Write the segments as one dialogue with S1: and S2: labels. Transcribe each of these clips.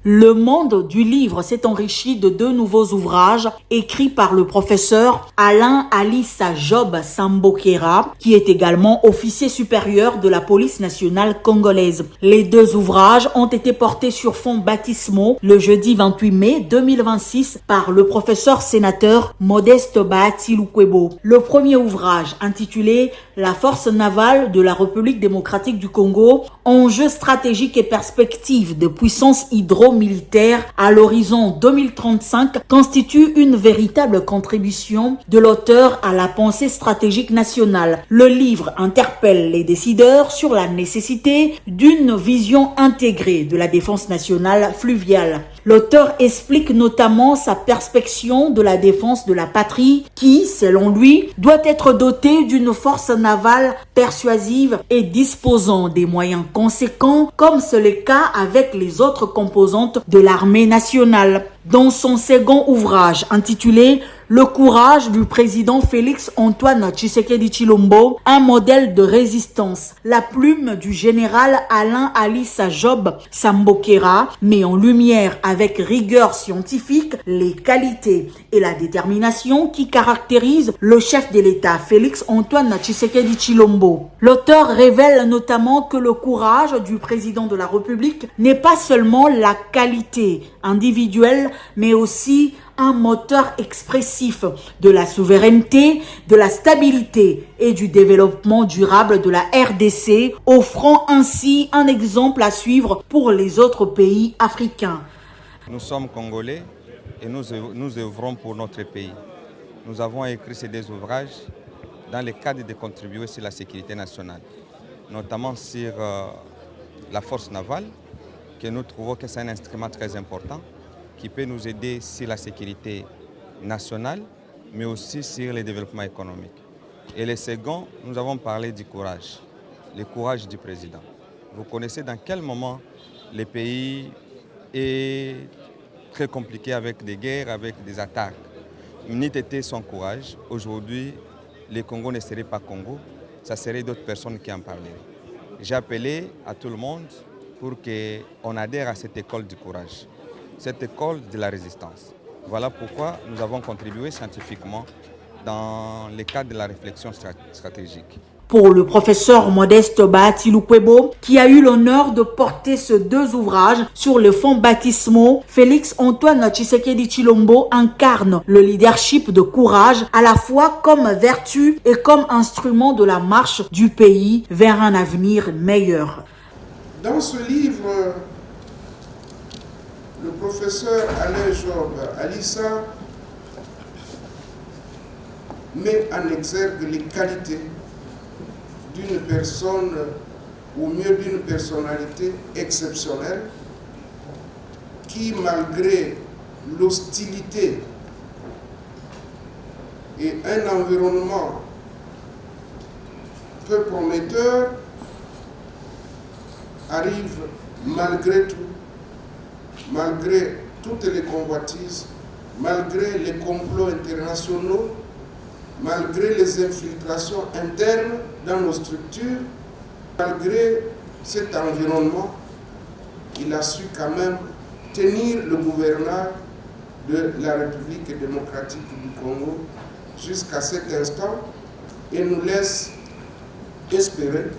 S1: Le monde du livre s'est enrichi de 2 nouveaux ouvrages écrits par le professeur Alain Alissa Job Sambokera, qui est également officier supérieur de la police nationale congolaise. Les 2 ouvrages ont été portés sur fonds baptismaux le jeudi 28 mai 2026 par le professeur sénateur Modeste Bahati Lukwebo. Le premier ouvrage, intitulé La force navale de la République démocratique du Congo, enjeux stratégiques et perspectives de puissance hydro-militaire à l'horizon 2035, constitue une véritable contribution de l'auteur à la pensée stratégique nationale. Le livre interpelle les décideurs sur la nécessité d'une vision intégrée de la défense nationale fluviale. L'auteur explique notamment sa perspective de la défense de la patrie qui, selon lui, doit être dotée d'une force navale persuasive et disposant des moyens conséquents, comme c'est le cas avec les autres composantes de l'armée nationale. Dans son second ouvrage intitulé Le courage du président Félix Antoine Tshisekedi Tshilombo, un modèle de résistance, la plume du général Alain Alissa Job Sambokera met en lumière avec rigueur scientifique les qualités et la détermination qui caractérisent le chef de l'État Félix Antoine Tshisekedi Tshilombo. L'auteur révèle notamment que le courage du président de la République n'est pas seulement la qualité individuelle, mais aussi un moteur expressif de la souveraineté, de la stabilité et du développement durable de la RDC, offrant ainsi un exemple à suivre pour les autres pays africains.
S2: Nous sommes Congolais et nous œuvrons pour notre pays. Nous avons écrit ces 2 ouvrages dans le cadre de contribuer sur la sécurité nationale, notamment sur la force navale, que nous trouvons que c'est un instrument très important qui peut nous aider sur la sécurité nationale, mais aussi sur le développement économique. Et le second, nous avons parlé du courage, le courage du président. Vous connaissez dans quel moment le pays est très compliqué avec des guerres, avec des attaques. N'eût été son courage, aujourd'hui, le Congo ne serait pas Congo, ça serait d'autres personnes qui en parleraient. J'ai appelé à tout le monde pour qu'on adhère à cette école du courage, cette école de la résistance. Voilà pourquoi nous avons contribué scientifiquement dans le cadre de la réflexion stratégique.
S1: Pour le professeur Modeste Bahati Lukwebo, qui a eu l'honneur de porter ces 2 ouvrages sur le fonds baptismaux, Félix Antoine Tshisekedi Tshilombo incarne le leadership de courage à la fois comme vertu et comme instrument de la marche du pays vers un avenir meilleur.
S3: Dans ce livre, le professeur Alain Job Alissa met en exergue les qualités d'une personne, ou mieux d'une personnalité exceptionnelle, qui, malgré l'hostilité et un environnement peu prometteur, arrive malgré tout, malgré toutes les convoitises, malgré les complots internationaux, malgré les infiltrations internes dans nos structures, malgré cet environnement, il a su quand même tenir le gouvernement de la République démocratique du Congo jusqu'à cet instant et nous laisse espérer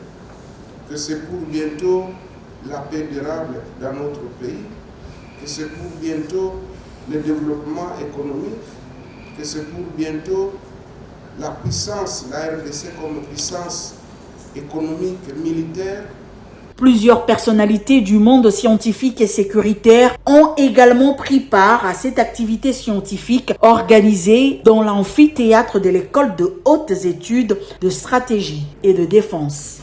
S3: que c'est pour bientôt la paix durable dans notre pays, que c'est pour bientôt le développement économique, que c'est pour bientôt la puissance, la RDC comme puissance économique, militaire.
S1: Plusieurs personnalités du monde scientifique et sécuritaire ont également pris part à cette activité scientifique organisée dans l'amphithéâtre de l'école de hautes études de stratégie et de défense.